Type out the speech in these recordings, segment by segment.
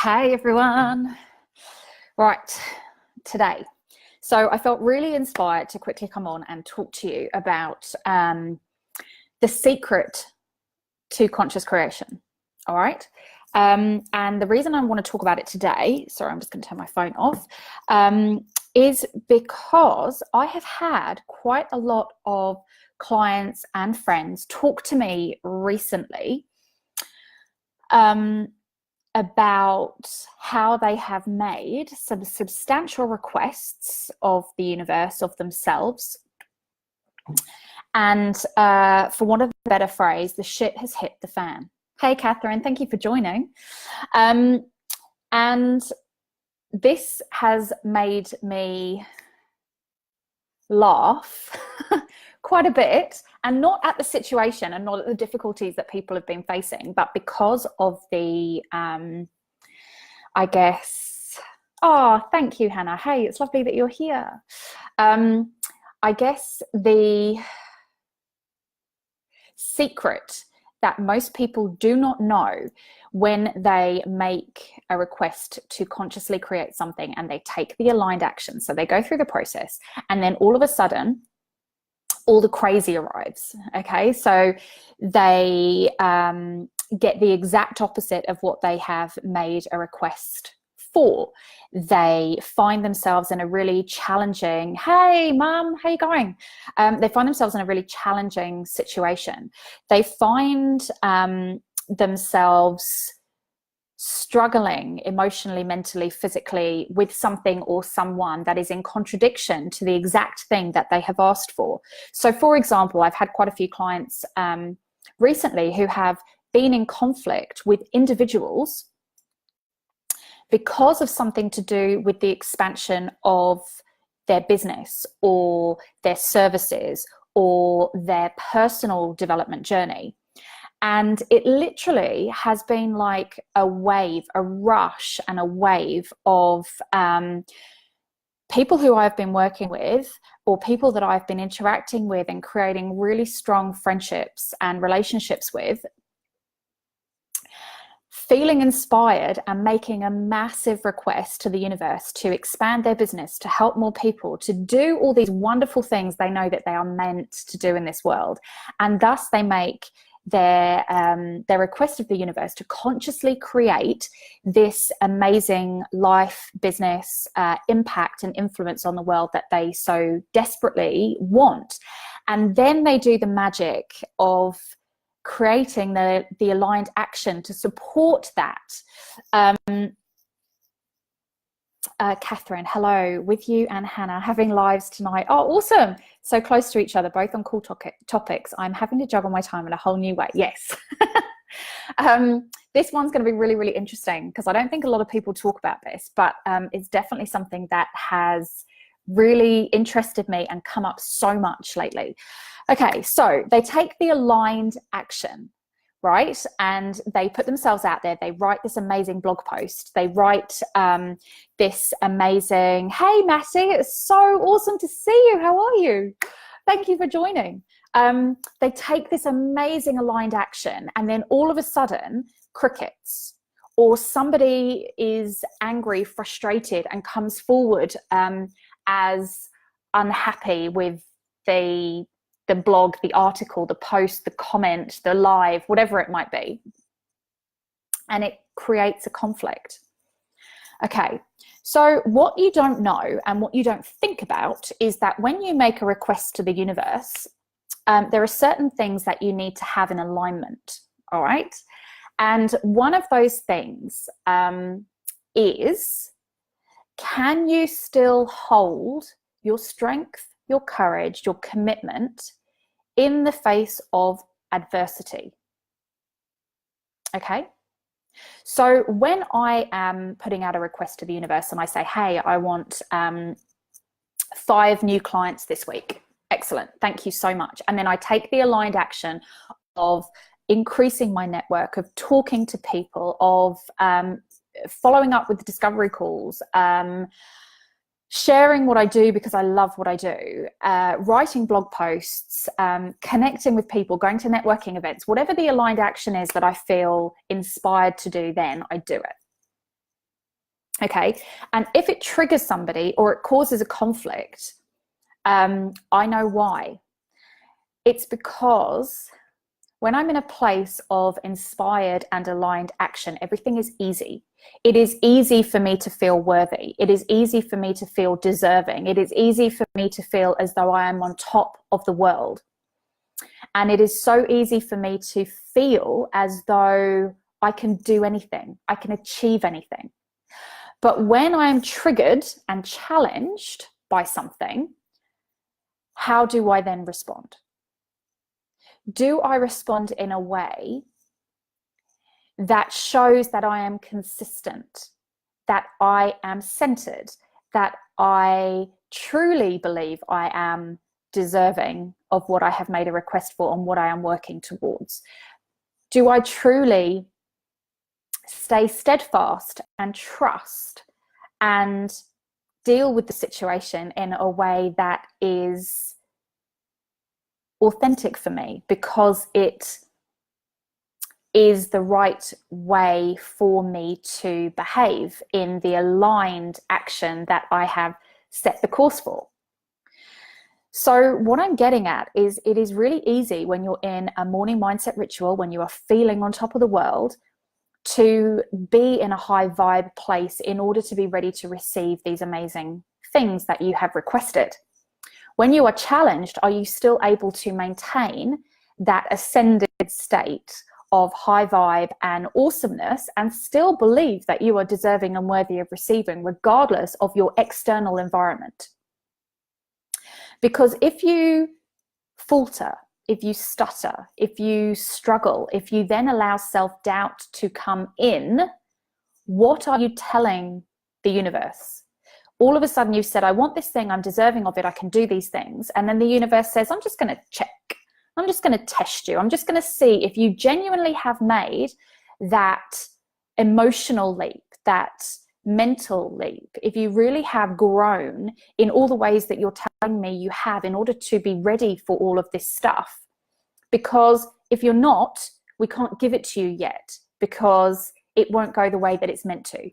Hey everyone. Right, today. So I felt really inspired to quickly come on and talk to you about the secret to conscious creation. All right. And the reason I want to talk about it today, sorry, I'm just going to turn my phone off, is because I have had quite a lot of clients and friends talk to me recently about how they have made some substantial requests of the universe, of themselves. And for want of a better phrase, the shit has hit the fan. Hey, Catherine, thank you for joining. And this has made me laugh quite a bit, and not at the situation and not at the difficulties that people have been facing, but because of the, I guess, oh, thank you, Hannah. Hey, it's lovely that you're here. I guess the secret that most people do not know when they make a request to consciously create something and they take the aligned action. So they go through the process and then all of a sudden, all the crazy arrives. Okay, so they get the exact opposite of what they have made a request for. They find themselves in a really challenging, hey mom, how you going? They find themselves in a really challenging situation. They find themselves struggling emotionally, mentally, physically with something or someone that is in contradiction to the exact thing that they have asked for. So for example, I've had quite a few clients recently who have been in conflict with individuals because of something to do with the expansion of their business or their services or their personal development journey. And it literally has been like a wave, a rush and a wave of people who I've been working with or people that I've been interacting with and creating really strong friendships and relationships with, feeling inspired and making a massive request to the universe to expand their business, to help more people, to do all these wonderful things they know that they are meant to do in this world. And thus they make their request of the universe to consciously create this amazing life, business, impact and influence on the world that they so desperately want. And then they do the magic of creating the aligned action to support that. Catherine, hello, with you and Hannah having lives tonight. Oh, awesome. So close to each other, both on cool topics. I'm having to juggle my time in a whole new way. Yes. This one's going to be really, really interesting because I don't think a lot of people talk about this, but it's definitely something that has really interested me and come up so much lately. Okay, so they take the aligned action, right? And they put themselves out there. They write this amazing blog post. They write this amazing, hey, Matty, it's so awesome to see you. How are you? Thank you for joining. They take this amazing aligned action and then all of a sudden, crickets, or somebody is angry, frustrated, and comes forward as unhappy with the blog, the article, the post, the comment, the live, whatever it might be. And it creates a conflict. Okay, so what you don't know and what you don't think about is that when you make a request to the universe, there are certain things that you need to have in alignment, all right? And one of those things is, can you still hold your strength, your courage, your commitment in the face of adversity? Okay. So when I am putting out a request to the universe and I say, hey, I want 5 new clients this week. Excellent. Thank you so much. And then I take the aligned action of increasing my network, of talking to people, of following up with the discovery calls, sharing what I do because I love what I do, writing blog posts, connecting with people, going to networking events, whatever the aligned action is that I feel inspired to do, then I do it. Okay. And if it triggers somebody or it causes a conflict, I know why. It's because when I'm in a place of inspired and aligned action, everything is easy. It is easy for me to feel worthy. It is easy for me to feel deserving. It is easy for me to feel as though I am on top of the world. And it is so easy for me to feel as though I can do anything, I can achieve anything. But when I am triggered and challenged by something, how do I then respond? Do I respond in a way that shows that I am consistent, that I am centered, that I truly believe I am deserving of what I have made a request for and what I am working towards? Do I truly stay steadfast and trust and deal with the situation in a way that is authentic for me because it is the right way for me to behave in the aligned action that I have set the course for? So what I'm getting at is it is really easy when you're in a morning mindset ritual, when you are feeling on top of the world, to be in a high vibe place in order to be ready to receive these amazing things that you have requested. When you are challenged, are you still able to maintain that ascended state of high vibe and awesomeness and still believe that you are deserving and worthy of receiving regardless of your external environment? Because if you falter, if you stutter, if you struggle, if you then allow self-doubt to come in, what are you telling the universe? All of a sudden you've said, I want this thing, I'm deserving of it, I can do these things. And then the universe says, I'm just going to check. I'm just going to test you. I'm just going to see if you genuinely have made that emotional leap, that mental leap, if you really have grown in all the ways that you're telling me you have in order to be ready for all of this stuff. Because if you're not, we can't give it to you yet because it won't go the way that it's meant to.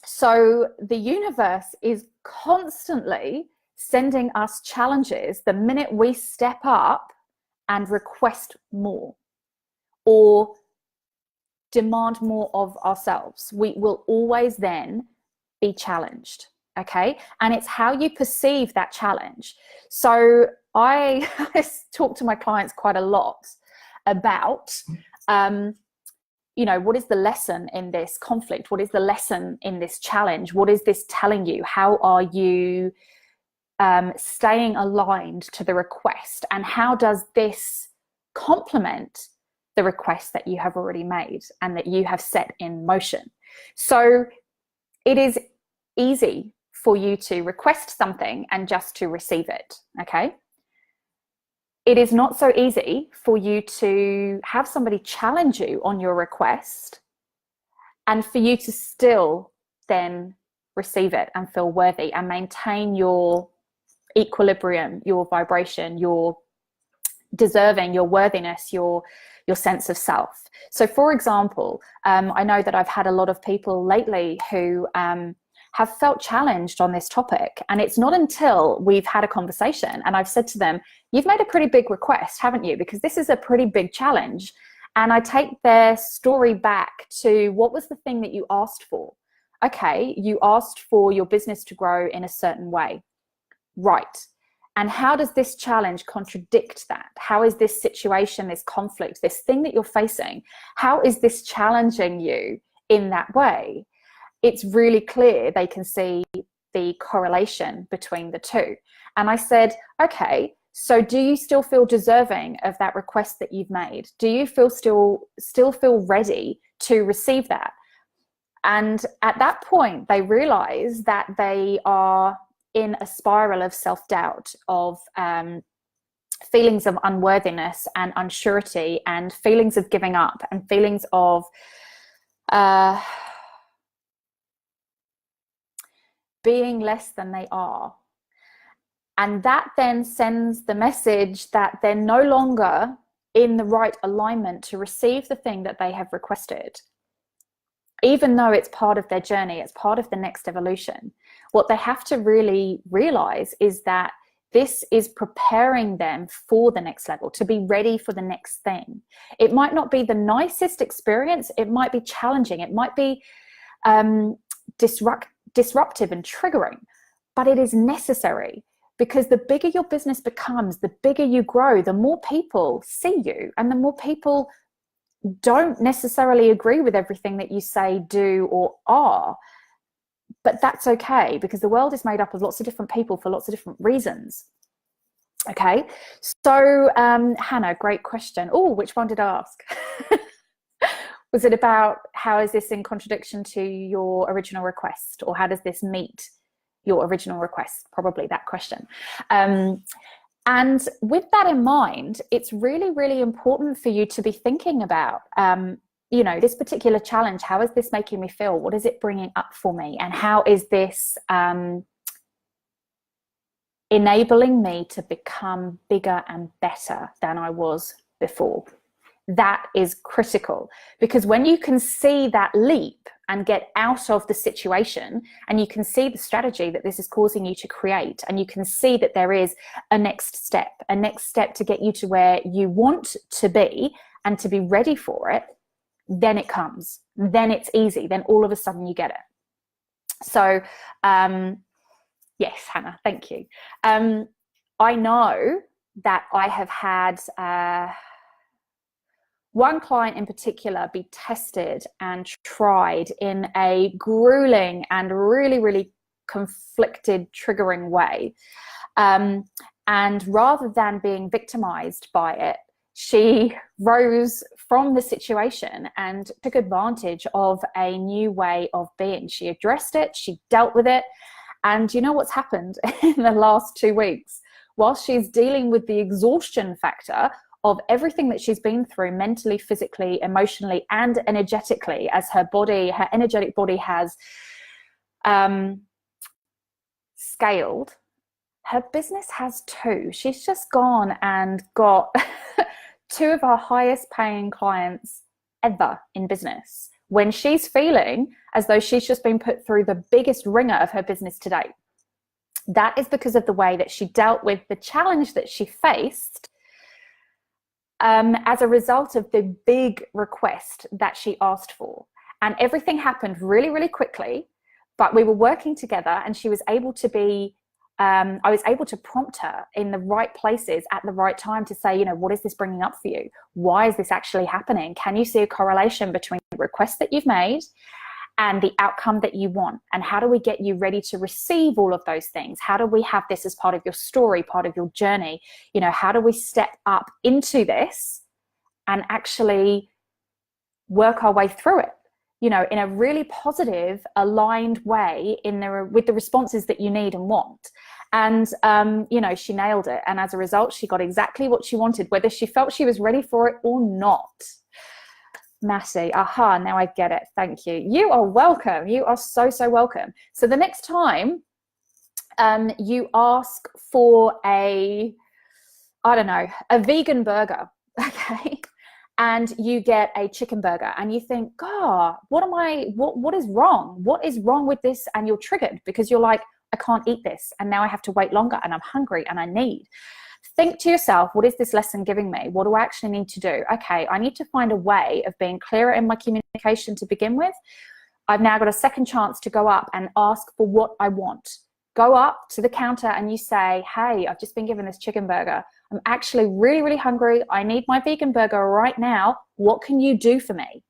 So the universe is constantly sending us challenges the minute we step up and request more or demand more of ourselves. We will always then be challenged, okay? And it's how you perceive that challenge. So I talk to my clients quite a lot about what is the lesson in this conflict? What is the lesson in this challenge? What is this telling you? How are you staying aligned to the request? And how does this complement the request that you have already made and that you have set in motion? So it is easy for you to request something and just to receive it, okay? It is not so easy for you to have somebody challenge you on your request and for you to still then receive it and feel worthy and maintain your equilibrium, your vibration, your deserving, your worthiness, your sense of self. So for example, I know that I've had a lot of people lately who have felt challenged on this topic. And it's not until we've had a conversation and I've said to them, you've made a pretty big request, haven't you? Because this is a pretty big challenge. And I take their story back to, what was the thing that you asked for? Okay, you asked for your business to grow in a certain way. Right. And how does this challenge contradict that? How is this situation, this conflict, this thing that you're facing, how is this challenging you in that way? It's really clear. They can see the correlation between the two. And I said, okay, so do you still feel deserving of that request that you've made? Do you still feel ready to receive that? And at that point, they realize that they are in a spiral of self-doubt, of feelings of unworthiness and unsurety and feelings of giving up and feelings of being less than they are. And that then sends the message that they're no longer in the right alignment to receive the thing that they have requested. even though it's part of their journey, it's part of the next evolution, what they have to really realize is that this is preparing them for the next level, to be ready for the next thing. It might not be the nicest experience. It might be challenging. It might be disruptive and triggering, but it is necessary, because the bigger your business becomes, the bigger you grow, the more people see you, and the more people don't necessarily agree with everything that you say, do, or are. But that's okay, because the world is made up of lots of different people for lots of different reasons. Okay, so Hannah, great question. Oh, which one did I ask? Was it about how is this in contradiction to your original request, or how does this meet your original request? Probably that question. And with that in mind, it's really, really important for you to be thinking about, you know, this particular challenge. How is this making me feel? What is it bringing up for me? And how is this enabling me to become bigger and better than I was before? That is critical, because when you can see that leap and get out of the situation, and you can see the strategy that this is causing you to create, and you can see that there is a next step to get you to where you want to be and to be ready for it, then it comes, then it's easy, then all of a sudden you get it. So yes, Hannah, thank you. I know that I have had one client in particular be tested and tried in a grueling and really, really conflicted, triggering way. And rather than being victimized by it, she rose from the situation and took advantage of a new way of being. She addressed it, she dealt with it. And you know what's happened in the last 2 weeks? While she's dealing with the exhaustion factor of everything that she's been through mentally, physically, emotionally, and energetically, as her body, her energetic body has scaled, her business has too. She's just gone and got 2 of our highest paying clients ever in business, when she's feeling as though she's just been put through the biggest ringer of her business to date. That is because of the way that she dealt with the challenge that she faced as a result of the big request that she asked for. And everything happened really, really quickly, but we were working together, and she was able to be, I was able to prompt her in the right places at the right time to say, you know, what is this bringing up for you? Why is this actually happening? Can you see a correlation between the request that you've made and the outcome that you want? And how do we get you ready to receive all of those things? How do we have this as part of your story, part of your journey? You know, how do we step up into this and actually work our way through it, you know, in a really positive, aligned way, with the responses that you need and want? And, you know, she nailed it. And as a result, she got exactly what she wanted, whether she felt she was ready for it or not. Massey, aha, now I get it. Thank you. You are welcome. You are so, so welcome. So the next time you ask for a vegan burger, okay, and you get a chicken burger, and you think, God, what is wrong? What is wrong with this? And you're triggered because you're like, I can't eat this, and now I have to wait longer, and I'm hungry, and I need. Think to yourself, what is this lesson giving me? What do I actually need to do? Okay, I need to find a way of being clearer in my communication to begin with. I've now got a second chance to go up and ask for what I want. Go up to the counter and you say, hey, I've just been given this chicken burger. I'm actually really, really hungry. I need my vegan burger right now. What can you do for me?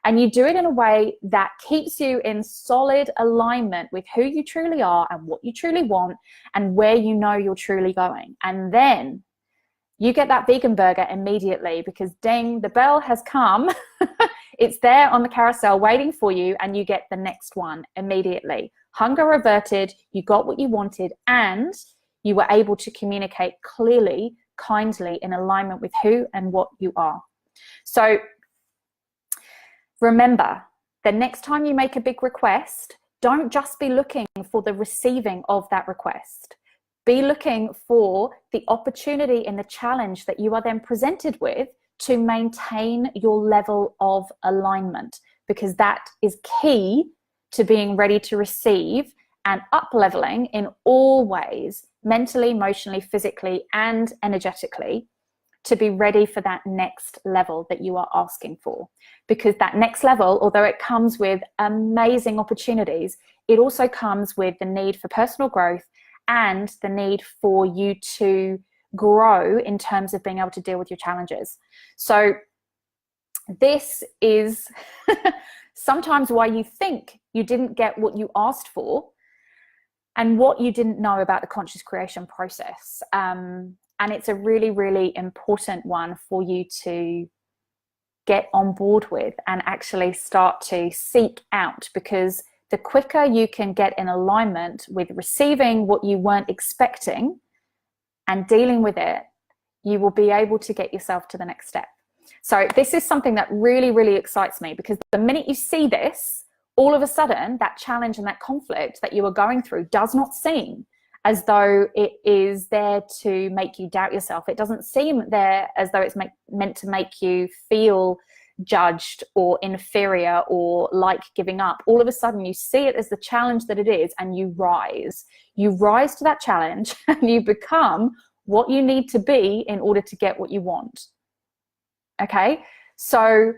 And you do it in a way that keeps you in solid alignment with who you truly are and what you truly want and where you know you're truly going. And then you get that vegan burger immediately, because ding, the bell has come. It's there on the carousel waiting for you, and you get the next one immediately. Hunger averted, you got what you wanted, and you were able to communicate clearly, kindly, in alignment with who and what you are. So remember, the next time you make a big request, don't just be looking for the receiving of that request. Be looking for the opportunity in the challenge that you are then presented with to maintain your level of alignment. because that is key to being ready to receive and up-leveling in all ways, mentally, emotionally, physically, and energetically, to be ready for that next level that you are asking for. Because that next level, although it comes with amazing opportunities, it also comes with the need for personal growth and the need for you to grow in terms of being able to deal with your challenges. So this is sometimes why you think you didn't get what you asked for and what you didn't know about the conscious creation process. And it's a really, really important one for you to get on board with and actually start to seek out, because the quicker you can get in alignment with receiving what you weren't expecting and dealing with it, you will be able to get yourself to the next step. So this is something that really, really excites me, because the minute you see this, all of a sudden that challenge and that conflict that you are going through does not seem as though it is there to make you doubt yourself. It doesn't seem there as though it's meant to make you feel judged or inferior or like giving up. All of a sudden you see it as the challenge that it is, and you rise to that challenge and you become what you need to be in order to get what you want. Okay, so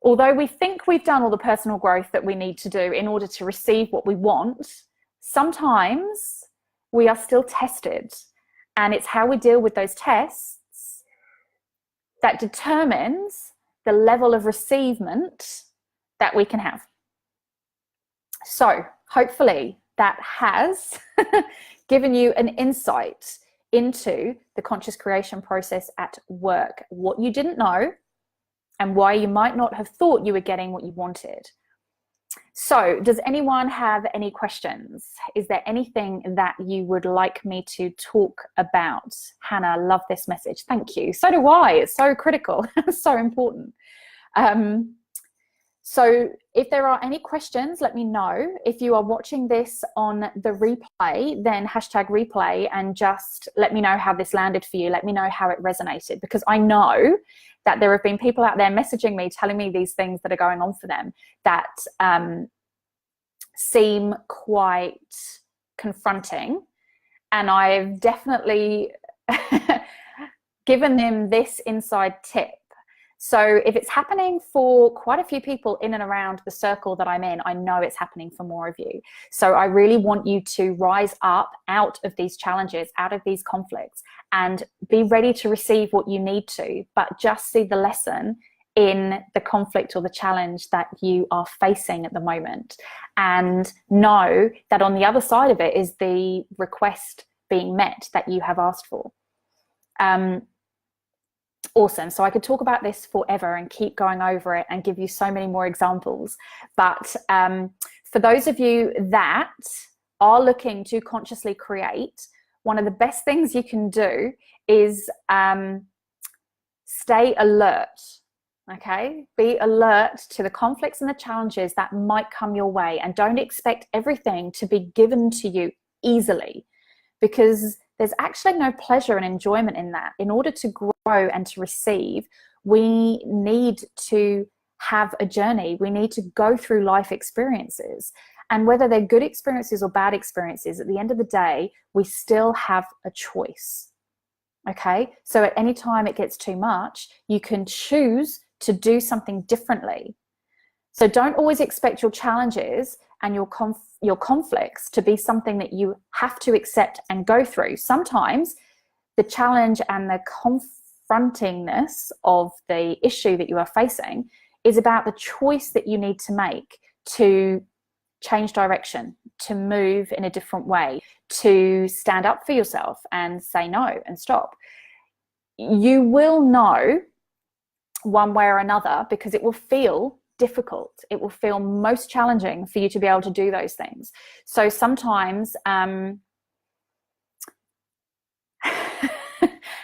although we think we've done all the personal growth that we need to do in order to receive what we want, sometimes we are still tested, and it's how we deal with those tests that determines the level of receivement that we can have. So hopefully that has given you an insight into the conscious creation process at work, what you didn't know and why you might not have thought you were getting what you wanted. So does anyone have any questions? Is there anything that you would like me to talk about? Hannah, love this message. Thank you. So do I. It's so critical. It's so important. So if there are any questions, let me know. If you are watching this on the replay, then hashtag replay and just let me know how this landed for you. Let me know how it resonated, because I know that there have been people out there messaging me, telling me these things that are going on for them that seem quite confronting. And I've definitely given them this inside tip. So if it's happening for quite a few people in and around the circle that I'm in, I know it's happening for more of you. So I really want you to rise up out of these challenges, out of these conflicts, and be ready to receive what you need to, but just see the lesson in the conflict or the challenge that you are facing at the moment. And know that on the other side of it is the request being met that you have asked for. Awesome. So I could talk about this forever and keep going over it and give you so many more examples. But for those of you that are looking to consciously create, one of the best things you can do is stay alert. Okay? Be alert to the conflicts and the challenges that might come your way, and don't expect everything to be given to you easily, because there's actually no pleasure and enjoyment in that. In order to grow and to receive, we need to have a journey. We need to go through life experiences. And whether they're good experiences or bad experiences, at the end of the day, we still have a choice. Okay? So at any time it gets too much, you can choose to do something differently. So don't always expect your challenges and your conflicts to be something that you have to accept and go through. Sometimes the challenge and the confrontingness of the issue that you are facing is about the choice that you need to make to change direction, to move in a different way, to stand up for yourself and say no and stop. You will know one way or another, because it will feel difficult. It will feel most challenging for you to be able to do those things. So sometimes,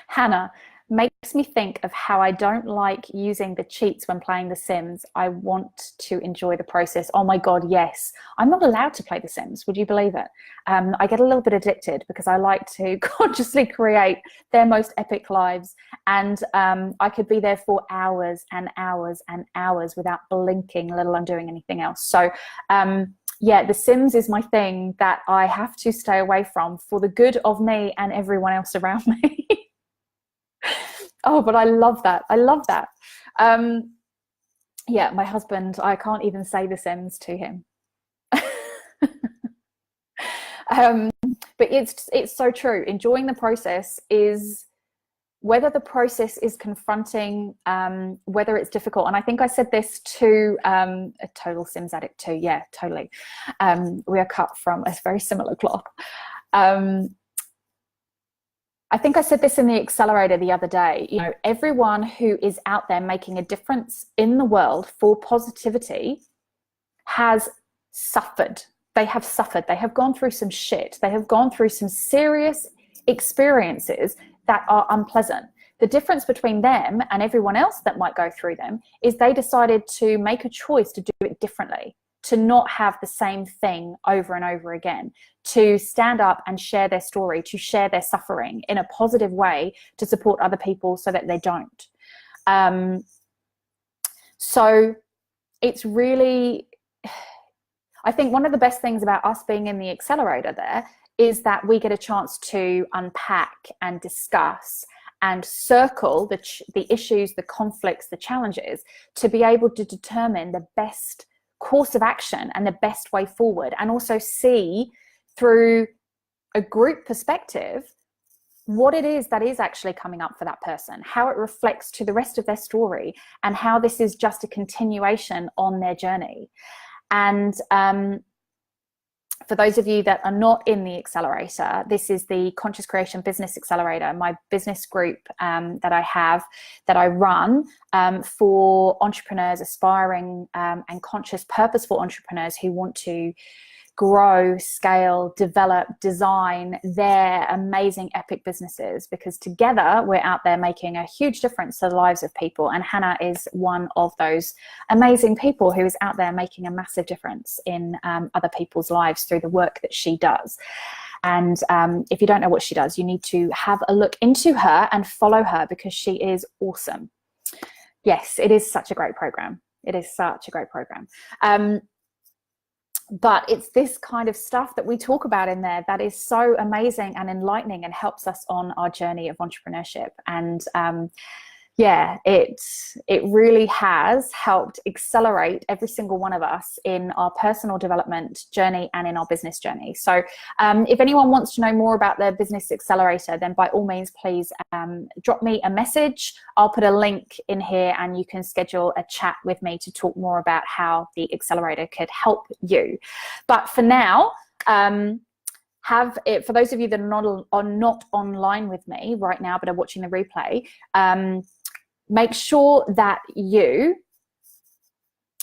Hannah, makes me think of how I don't like using the cheats when playing The Sims. I want to enjoy the process. Oh my God, yes. I'm not allowed to play The Sims. Would you believe it? I get a little bit addicted because I like to consciously create their most epic lives. And I could be there for hours and hours and hours without blinking, let alone doing anything else. So yeah, The Sims is my thing that I have to stay away from for the good of me and everyone else around me. Oh, but I love that. I love that. Yeah, my husband, I can't even say The Sims to him. But it's so true. Enjoying the process is, whether the process is confronting, whether it's difficult. And I think I said this to a total Sims addict too. Yeah, totally. We are cut from a very similar cloth. I think I said this in the Accelerator the other day. You know, everyone who is out there making a difference in the world for positivity has suffered. They have suffered. They have gone through some shit. They have gone through some serious experiences that are unpleasant. The difference between them and everyone else that might go through them is they decided to make a choice to do it differently, to not have the same thing over and over again, to stand up and share their story, to share their suffering in a positive way to support other people so that they don't. So it's really, I think one of the best things about us being in the Accelerator there is that we get a chance to unpack and discuss and circle the issues, the conflicts, the challenges, to be able to determine the best course of action and the best way forward, and also see through a group perspective what it is that is actually coming up for that person, how it reflects to the rest of their story, and how this is just a continuation on their journey. And for those of you that are not in the Accelerator, this is the Conscious Creation Business Accelerator, my business group that I have, that I run for entrepreneurs, aspiring and conscious, purposeful entrepreneurs who want to grow, scale, develop, design their amazing epic businesses, because together we're out there making a huge difference to the lives of people. And Hannah is one of those amazing people who is out there making a massive difference in other people's lives through the work that she does. And if you don't know what she does, you need to have a look into her and follow her, because she is awesome. Yes, it is such a great program. It is such a great program. But it's this kind of stuff that we talk about in there that is so amazing and enlightening and helps us on our journey of entrepreneurship. And yeah, it really has helped accelerate every single one of us in our personal development journey and in our business journey. So if anyone wants to know more about the Business Accelerator, then by all means, please drop me a message. I'll put a link in here and you can schedule a chat with me to talk more about how the Accelerator could help you. But for now, have it, for those of you that are not online with me right now but are watching the replay, make sure that you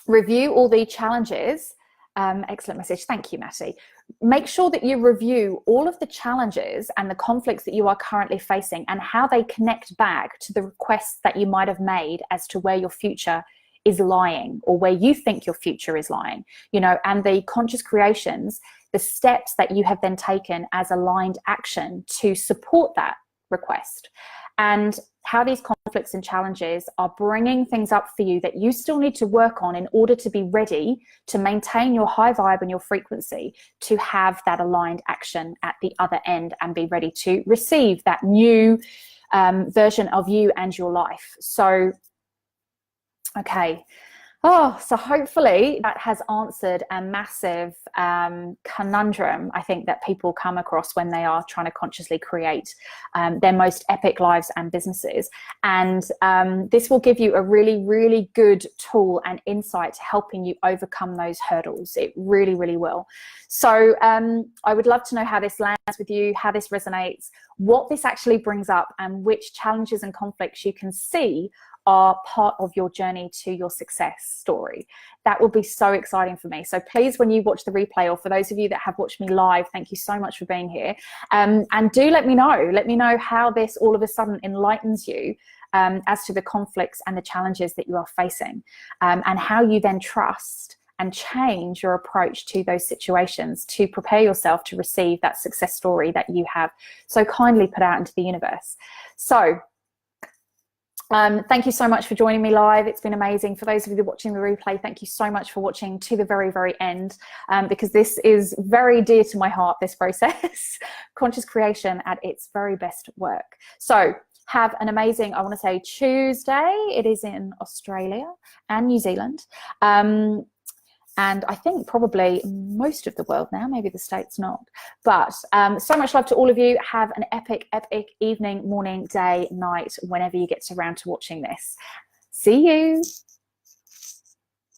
review all the challenges. Excellent message. Thank you, Matty. Make sure that you review all of the challenges and the conflicts that you are currently facing and how they connect back to the requests that you might have made as to where your future is lying, or where you think your future is lying, you know, and the conscious creations, the steps that you have then taken as aligned action to support that request, and how these conflicts and challenges are bringing things up for you that you still need to work on in order to be ready to maintain your high vibe and your frequency, to have that aligned action at the other end and be ready to receive that new version of you and your life. So, okay. Oh, so hopefully that has answered a massive conundrum, I think, that people come across when they are trying to consciously create their most epic lives and businesses. And this will give you a really, really good tool and insight to helping you overcome those hurdles. It really, really will. So I would love to know how this lands with you, how this resonates, what this actually brings up, and which challenges and conflicts you can see are part of your journey to your success story. That will be so exciting for me. So please, when you watch the replay, or for those of you that have watched me live, thank you so much for being here. And do let me know how this all of a sudden enlightens you as to the conflicts and the challenges that you are facing, and how you then trust and change your approach to those situations to prepare yourself to receive that success story that you have so kindly put out into the universe. So thank you so much for joining me live. It's been amazing. For those of you that are watching the replay, thank you so much for watching to the very, very end, because this is very dear to my heart, this process. Conscious creation at its very best work. So have an amazing, I want to say Tuesday. It is in Australia and New Zealand. And I think probably most of the world now, maybe the States not. But so much love to all of you. Have an epic, epic evening, morning, day, night, whenever you get around to watching this. See you.